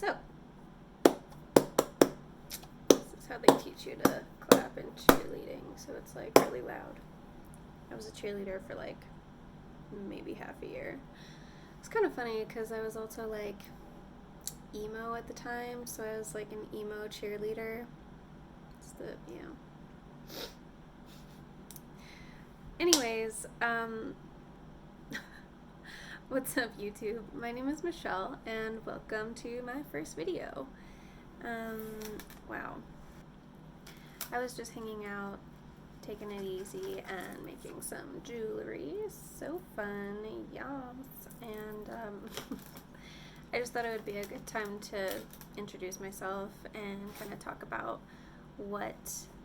So, this is how they teach you to clap in cheerleading, so it's like really loud. I was a cheerleader for like maybe half a year. It's kind of funny because I was also like emo at the time, so I was like an emo cheerleader. It's the, you know. Anyways, what's up YouTube? My name is Michelle and welcome to my first video. Wow. I was just hanging out, taking it easy and making some jewelry. So fun, yes. And I just thought it would be a good time to introduce myself and kind of talk about what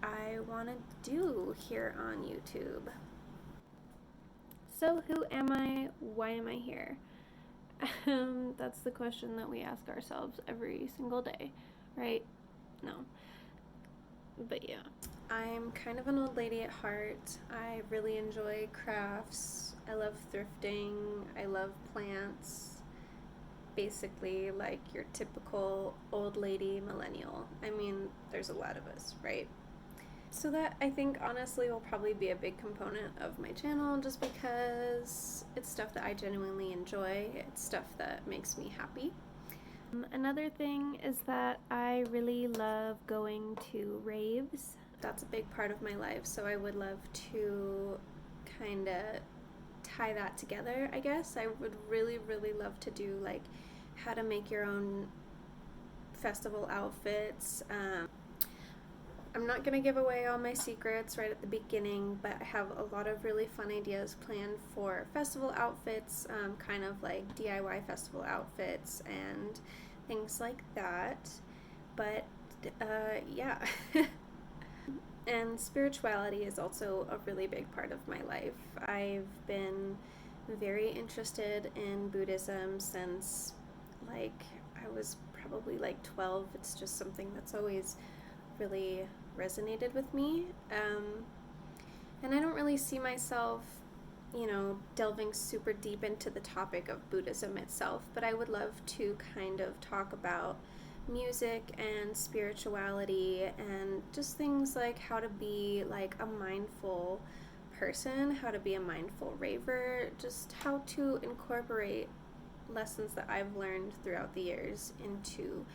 I want to do here on YouTube. So who am I? Why am I here? That's the question that we ask ourselves every single day, right? No. But yeah. I'm kind of an old lady at heart. I really enjoy crafts. I love thrifting. I love plants. Basically, like your typical old lady millennial. I mean, there's a lot of us, right? So that, I think, honestly will probably be a big component of my channel just because it's stuff that I genuinely enjoy. It's stuff that makes me happy. Another thing is that I really love going to raves. That's a big part of my life, so I would love to kind of tie that together, I guess. I would really, really love to do like how to make your own festival outfits. I'm not going to give away all my secrets right at the beginning, but I have a lot of really fun ideas planned for festival outfits, kind of like DIY festival outfits and things like that. But yeah. And spirituality is also a really big part of my life. I've been very interested in Buddhism since like I was probably like 12. It's just something that's always really resonated with me. And I don't really see myself, you know, delving super deep into the topic of Buddhism itself, but I would love to kind of talk about music and spirituality and just things like how to be like a mindful person, how to be a mindful raver, just how to incorporate lessons that I've learned throughout the years into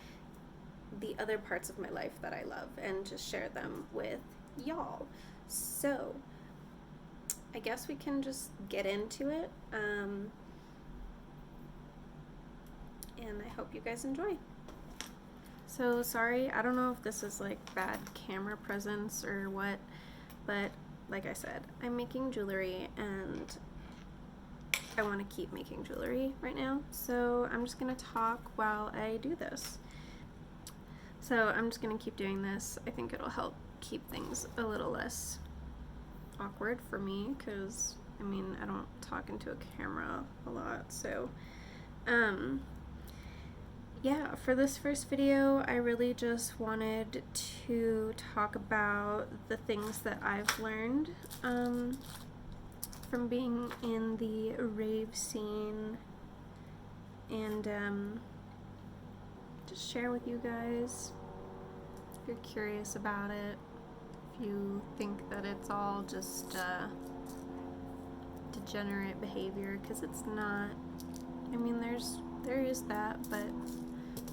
the other parts of my life that I love and just share them with y'all. So I guess we can just get into it, and I hope you guys enjoy. So sorry, I don't know if this is like bad camera presence or what, but like I said, I'm making jewelry and I want to keep making jewelry right now, so I'm just gonna talk while I do this. So I'm just gonna keep doing this. I think it'll help keep things a little less awkward for me, because I mean, I don't talk into a camera a lot, so yeah, for this first video, I really just wanted to talk about the things that I've learned from being in the rave scene, and just share with you guys if you're curious about it, if you think that it's all just degenerate behavior, because it's not. I mean, there is that, but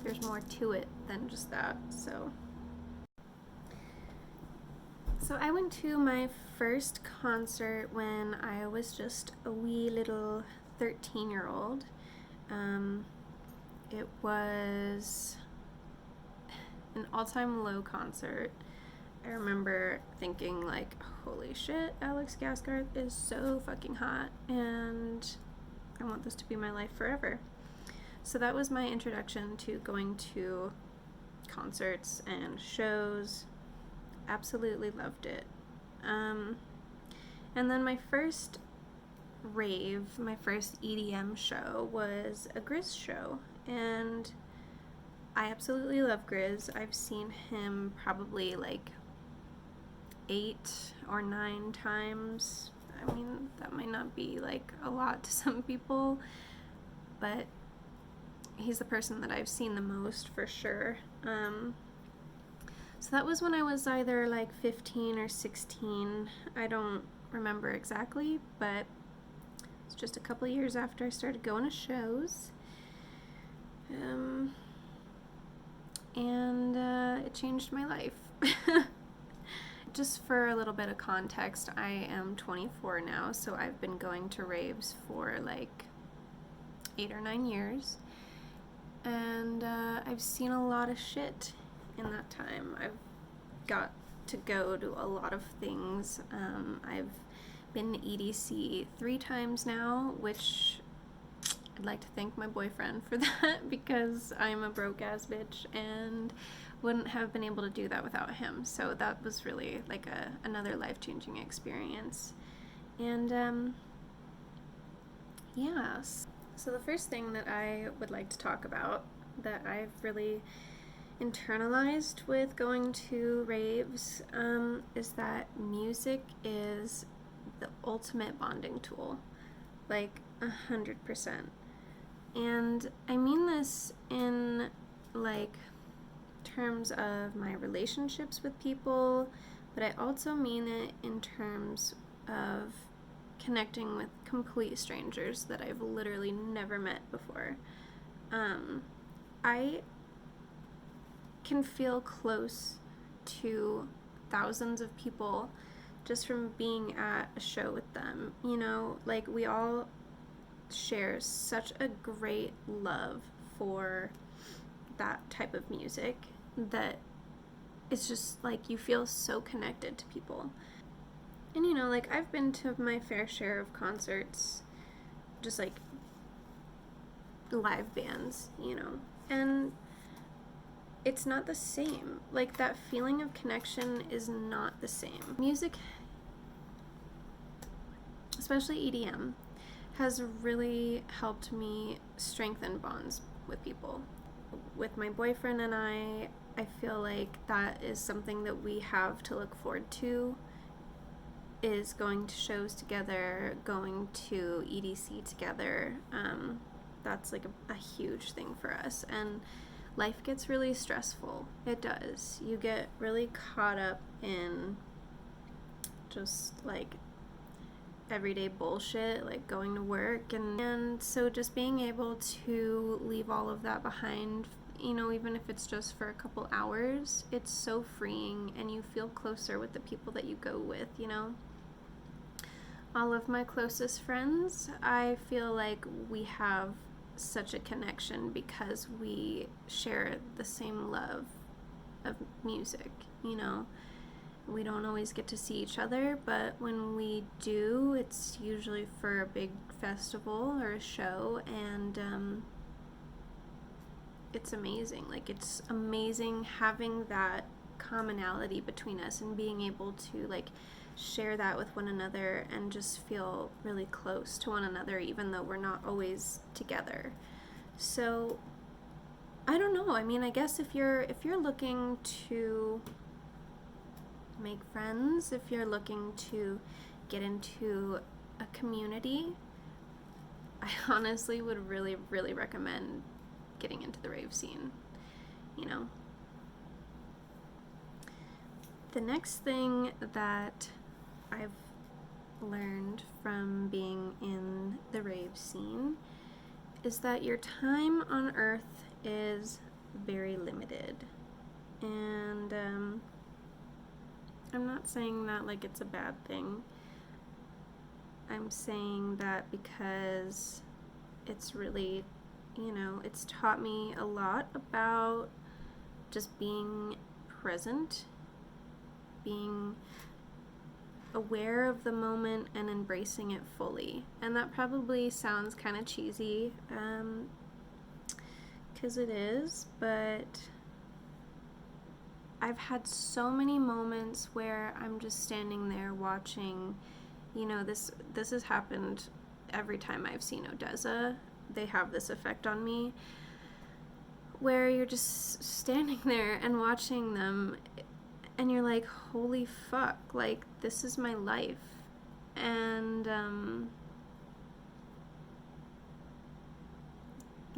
there's more to it than just that. So I went to my first concert when I was just a wee little 13-year-old. It was an all-time low concert. I remember thinking like, holy shit, Alex Gaskarth is so fucking hot and I want this to be my life forever. So that was my introduction to going to concerts and shows. Absolutely loved it. And then my first rave, my first EDM show was a Grizz show, and I absolutely love Grizz. I've seen him probably like 8 or 9 times. I mean, that might not be like a lot to some people, but he's the person that I've seen the most for sure. So that was when I was either like 15 or 16. I don't remember exactly, but it's just a couple years after I started going to shows. And it changed my life. Just for a little bit of context, I am 24 now, so I've been going to raves for like 8 or 9 years. And I've seen a lot of shit in that time. I've got to go to a lot of things. I've been to EDC 3 times now, which I'd like to thank my boyfriend for that, because I'm a broke ass bitch and wouldn't have been able to do that without him. So that was really like another life-changing experience. And yes. So the first thing that I would like to talk about that I've really internalized with going to raves is that music is the ultimate bonding tool, like 100%. And I mean this in like terms of my relationships with people, but I also mean it in terms of connecting with complete strangers that I've literally never met before. I can feel close to thousands of people just from being at a show with them. You know, like we all share such a great love for that type of music that it's just like you feel so connected to people. And you know, like I've been to my fair share of concerts, just like live bands, you know, and it's not the same. Like that feeling of connection is not the same. Music, especially EDM, has really helped me strengthen bonds with people. With my boyfriend and I feel like that is something that we have to look forward to, is going to shows together, going to EDC together. That's like a huge thing for us. And life gets really stressful. It does. You get really caught up in just like everyday bullshit, like going to work, and so just being able to leave all of that behind, you know, even if it's just for a couple hours, it's so freeing, and you feel closer with the people that you go with, you know. All of my closest friends, I feel like we have such a connection because we share the same love of music, you know. We don't always get to see each other, but when we do, it's usually for a big festival or a show, and it's amazing. Like, it's amazing having that commonality between us and being able to, like, share that with one another and just feel really close to one another, even though we're not always together. So, I don't know. I mean, I guess if you're looking to make friends, if you're looking to get into a community, I honestly would really, really recommend getting into the rave scene, you know. The next thing that I've learned from being in the rave scene is that your time on earth is very limited. And I'm not saying that like it's a bad thing. I'm saying that because it's really, you know, it's taught me a lot about just being present, being aware of the moment and embracing it fully. And that probably sounds kind of cheesy, because it is, but I've had so many moments where I'm just standing there watching, you know, this has happened every time I've seen Odessa. They have this effect on me where you're just standing there and watching them, and you're like, holy fuck, like, this is my life. And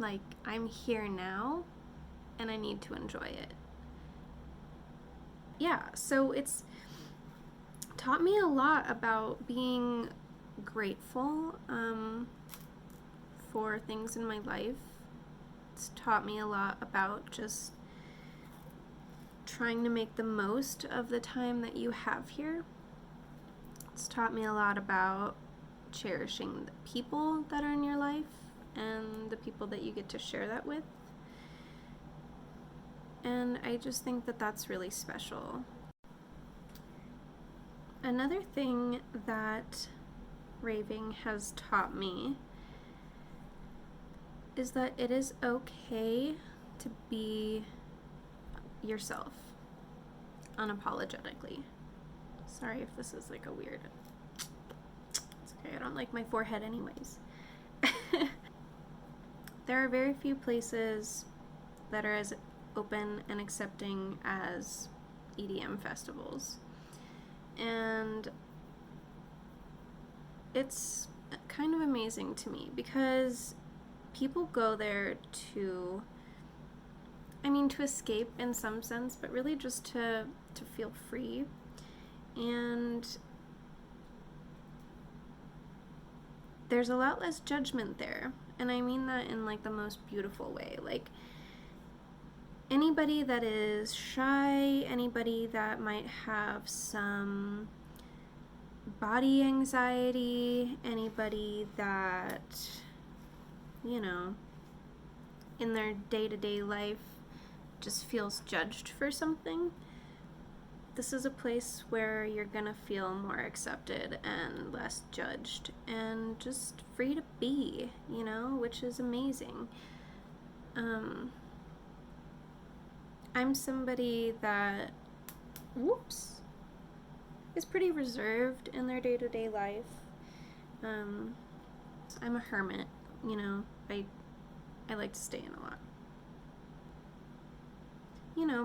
Like, I'm here now and I need to enjoy it. Yeah, so it's taught me a lot about being grateful for things in my life. It's taught me a lot about just trying to make the most of the time that you have here. It's taught me a lot about cherishing the people that are in your life and the people that you get to share that with. And I just think that that's really special. Another thing that raving has taught me is that it is okay to be yourself unapologetically. Sorry if this is like a weird... It's okay, I don't like my forehead anyways. There are very few places that are as open and accepting as EDM festivals. And it's kind of amazing to me because people go there to escape in some sense, but really just to feel free. And there's a lot less judgment there. And I mean that in like the most beautiful way. Like, anybody that is shy, anybody that might have some body anxiety, anybody that, in their day-to-day life just feels judged for something, this is a place where you're gonna feel more accepted and less judged and just free to be, which is amazing. I'm somebody that, is pretty reserved in their day-to-day life. I'm a hermit, I like to stay in a lot.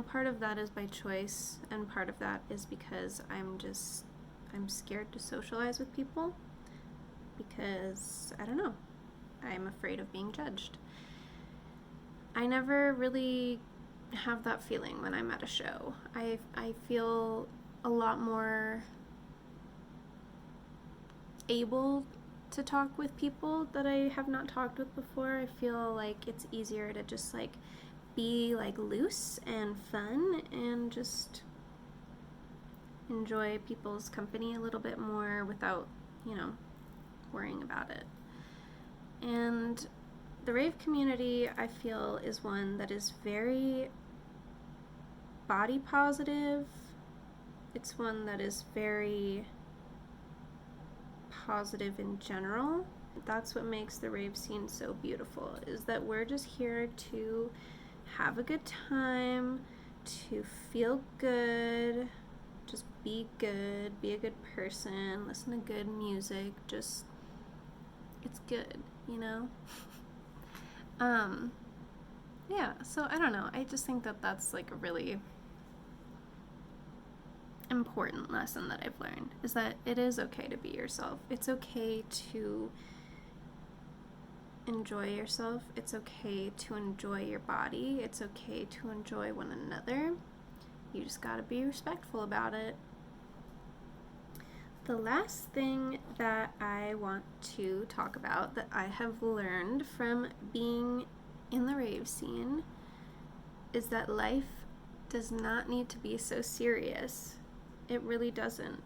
Part of that is by choice, and part of that is because I'm scared to socialize with people because, I don't know, I'm afraid of being judged. I never really have that feeling when I'm at a show. I feel a lot more able to talk with people that I have not talked with before. I feel like it's easier to just like be like loose and fun and just enjoy people's company a little bit more without, worrying about it. And the rave community, I feel, is one that is very body positive. It's one that is very positive in general. That's what makes the rave scene so beautiful, is that we're just here to have a good time, to feel good, just be good, be a good person, listen to good music, just, it's good, Yeah, so I don't know, I just think that that's like a really important lesson that I've learned, is that it is okay to be yourself. It's okay to enjoy yourself. It's okay to enjoy your body. It's okay to enjoy one another. You just gotta be respectful about it. The last thing that I want to talk about that I have learned from being in the rave scene is that life does not need to be so serious. It really doesn't.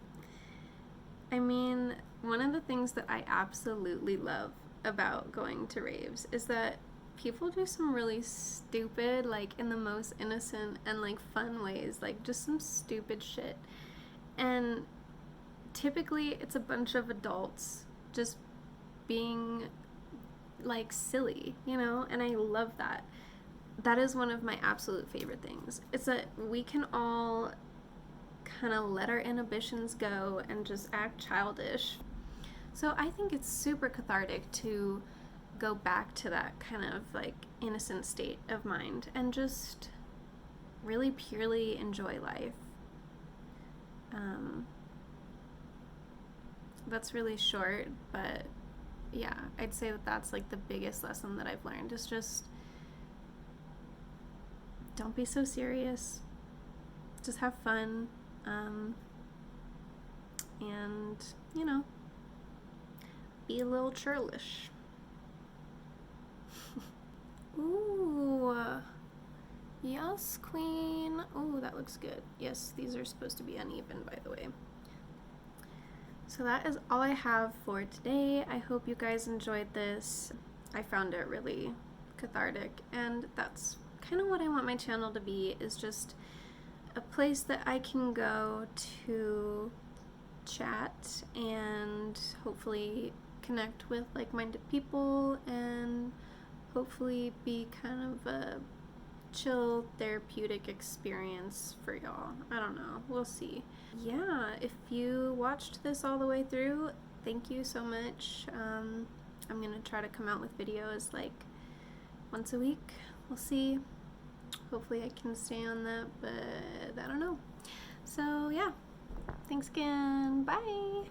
I mean, one of the things that I absolutely love about going to raves is that people do some really stupid, like in the most innocent and like fun ways, like just some stupid shit. And typically it's a bunch of adults just being like silly, and I love that. That is one of my absolute favorite things. It's that we can all kind of let our inhibitions go and just act childish. So I think it's super cathartic to go back to that kind of like innocent state of mind and just really purely enjoy life. That's really short, but yeah, I'd say that that's like the biggest lesson that I've learned is just don't be so serious. Just have fun. And, you know, be a little churlish. Ooh. Yes, queen. Oh, that looks good. Yes, these are supposed to be uneven, by the way. So that is all I have for today. I hope you guys enjoyed this. I found it really cathartic, and that's kind of what I want my channel to be, is just a place that I can go to chat and hopefully connect with like-minded people and hopefully be kind of a chill therapeutic experience for y'all. I don't know, we'll see. Yeah, if you watched this all the way through, thank you so much. I'm gonna try to come out with videos like once a week. We'll see. Hopefully I can stay on that, but I don't know. So yeah, thanks again. Bye.